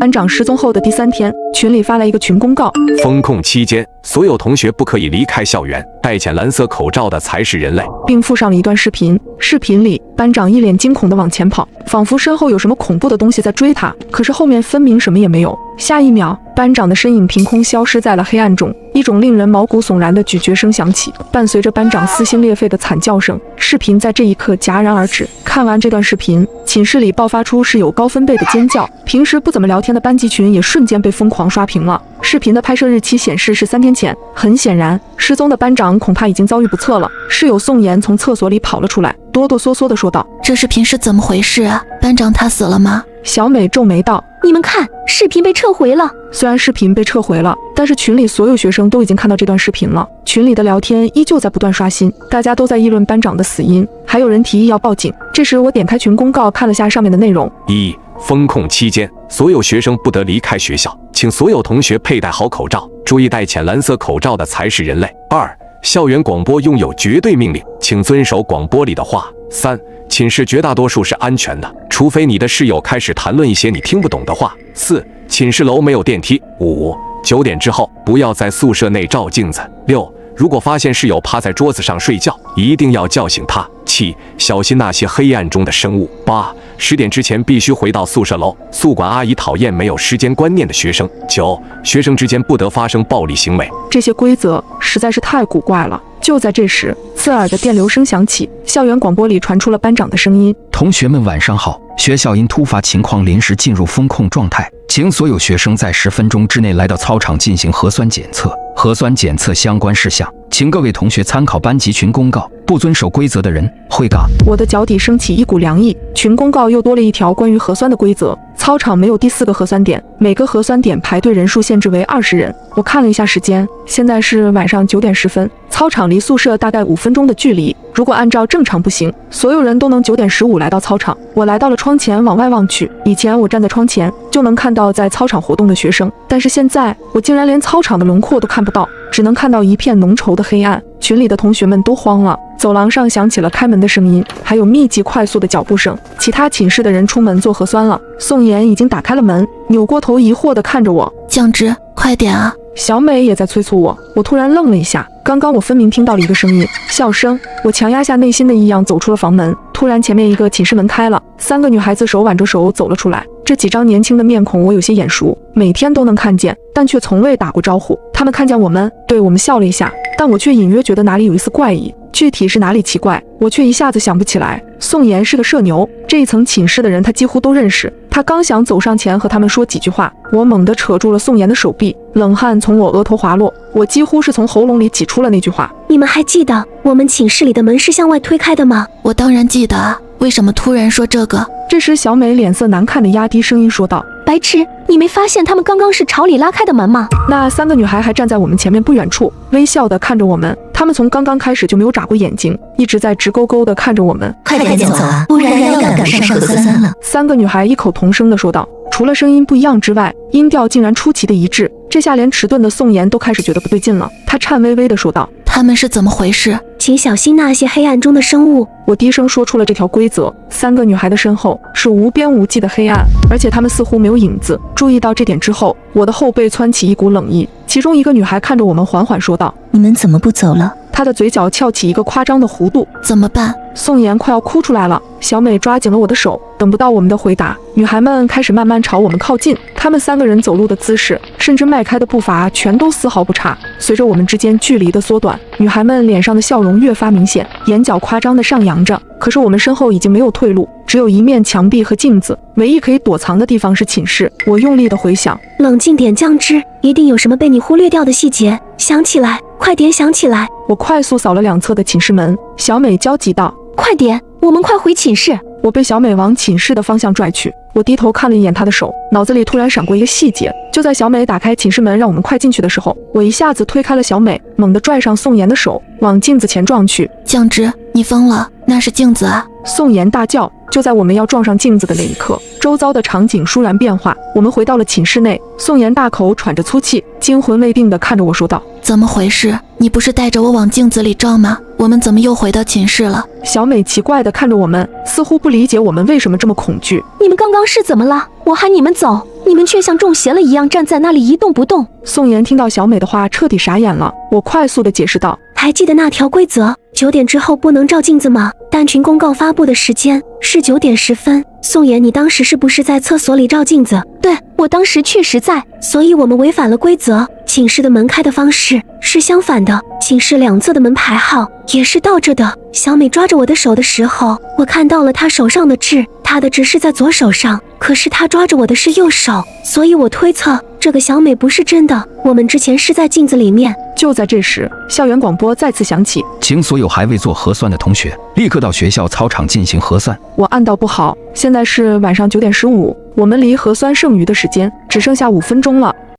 班长失踪后的第3天，群里发了一个群公告：封控期间，所有同学不可以离开校园，戴浅蓝色口罩的才是人类，并附上了一段视频。视频里，班长一脸惊恐地往前跑，仿佛身后有什么恐怖的东西在追他，可是后面分明什么也没有。下一秒，班长的身影凭空消失在了黑暗中，一种令人毛骨悚然的咀嚼声响起，伴随着班长撕心裂肺的惨叫声。视频在这一刻戛然而止。看完这段视频，寝室里爆发出室友高分贝的尖叫，平时不怎么聊天的班级群也瞬间被疯狂刷屏了。视频的拍摄日期显示是3天前，很显然，失踪的班长恐怕已经遭遇不测了。室友宋妍从厕所里跑了出来，哆哆嗦嗦地说道：“这视频是怎么回事啊？班长他死了吗？”小美皱眉道：“你们看，视频被撤回了。”虽然视频被撤回了，但是群里所有学生都已经看到这段视频了。群里的聊天依旧在不断刷新，大家都在议论班长的死因，还有人提议要报警。这时我点开群公告看了下上面的内容：1. 封控期间，所有学生不得离开学校，请所有同学佩戴好口罩，注意戴浅蓝色口罩的才是人类。2. 校园广播拥有绝对命令，请遵守广播里的话。3. 寝室绝大多数是安全的，除非你的室友开始谈论一些你听不懂的话。4. 寝室楼没有电梯。5. 9点之后不要在宿舍内照镜子。6. 如果发现室友趴在桌子上睡觉，一定要叫醒他。7. 小心那些黑暗中的生物。8. 10点之前必须回到宿舍楼，宿管阿姨讨厌没有时间观念的学生。9. 学生之间不得发生暴力行为。这些规则实在是太古怪了。就在这时，刺耳的电流声响起，校园广播里传出了班长的声音：“同学们晚上好，学校因突发情况临时进入封控状态，请所有学生在10分钟之内来到操场进行核酸检测。核酸检测相关事项，请各位同学参考班级群公告，不遵守规则的人会告。”我的脚底升起一股凉意，群公告又多了一条关于核酸的规则。操场没有第4个核酸点，每个核酸点排队人数限制为20人。我看了一下时间，现在是晚上9点10分，操场离宿舍大概5分钟的距离。如果按照正常步行，所有人都能9点15来到操场。我来到了窗前，往外望去。以前我站在窗前就能看到在操场活动的学生，但是现在我竟然连操场的轮廓都看不到，只能看到一片浓稠的黑暗。群里的同学们都慌了，走廊上响起了开门的声音，还有密集快速的脚步声。其他寝室的人出门做核酸了。宋妍已经打开了门，扭过头疑惑地看着我：“降职，快点啊！”小美也在催促我。我突然愣了一下，刚刚我分明听到了一个声音，笑声。我强压下内心的异样，走出了房门。突然前面一个寝室门开了，3个女孩子手挽着手走了出来。这几张年轻的面孔我有些眼熟，每天都能看见，但却从未打过招呼。她们看见我们，对我们笑了一下，但我却隐约觉得哪里有一丝怪异，具体是哪里奇怪，我却一下子想不起来。宋妍是个社牛，这一层寝室的人她几乎都认识。她刚想走上前和他们说几句话，我猛地扯住了宋妍的手臂，冷汗从我额头滑落，我几乎是从喉咙里挤出了那句话：“你们还记得我们寝室里的门是向外推开的吗？”我当然记得啊，为什么突然说这个？这时小美脸色难看的压低声音说道：“白痴，你没发现他们刚刚是朝里拉开的门吗？”那3个女孩还站在我们前面不远处，微笑地看着我们。她们从刚刚开始就没有眨过眼睛，一直在直勾勾地看着我们。快点走啊，不然要赶不上核酸了。3个女孩异口同声地说道。除了声音不一样之外，音调竟然出奇的一致。这下连迟钝的宋妍都开始觉得不对劲了，她颤巍巍地说道：“他们是怎么回事？请小心那些黑暗中的生物。”我低声说出了这条规则。3个女孩的身后是无边无际的黑暗，而且她们似乎没有影子。注意到这点之后，我的后背窜起一股冷意。其中一个女孩看着我们缓缓说道：“你们怎么不走了？”她的嘴角翘起一个夸张的弧度。怎么办？宋妍快要哭出来了。小美抓紧了我的手，等不到我们的回答，女孩们开始慢慢朝我们靠近。她们3个人走路的姿势，甚至迈开的步伐，全都丝毫不差。随着我们之间距离的缩短，女孩们脸上的笑容越发明显，眼角夸张地上扬着。可是我们身后已经没有退路，只有一面墙壁和镜子，唯一可以躲藏的地方是寝室。我用力地回想，冷静点，降之，一定有什么被你忽略掉的细节，想起来，快点想起来。我快速扫了2侧的寝室门，小美焦急道：“快点，我们快回寝室。”我被小美往寝室的方向拽去，我低头看了一眼她的手，脑子里突然闪过一个细节。就在小美打开寝室门让我们快进去的时候，我一下子推开了小美，猛地拽上宋妍的手，往镜子前撞去。降之，你疯了？那是镜子啊！宋妍大叫。就在我们要撞上镜子的那一刻，周遭的场景倏然变化。我们回到了寝室内，宋妍大口喘着粗气，惊魂未定地看着我说道：“怎么回事？你不是带着我往镜子里照吗？我们怎么又回到寝室了？”小美奇怪地看着我们，似乎不理解我们为什么这么恐惧。你们刚刚是怎么了？我喊你们走，你们却像中邪了一样站在那里一动不动。宋妍听到小美的话，彻底傻眼了。我快速地解释道：“还记得那条规则，9点之后不能照镜子吗？但群公告发布的时间是9点10分。宋妍，你当时是不是在厕所里照镜子？对，我当时确实在，所以我们违反了规则。寝室的门开的方式是相反的，寝室两侧的门牌号也是倒着的。小美抓着我的手的时候，我看到了她手上的痣，她的痣是在左手上，可是她抓着我的是右手，所以我推测这个小美不是真的。我们之前是在镜子里面。”就在这时，校园广播再次响起，请所有还未做核酸的同学立刻到学校操场进行核酸。我暗道不好，现在是晚上9点15，我们离核酸剩余的时间只剩下5分钟了。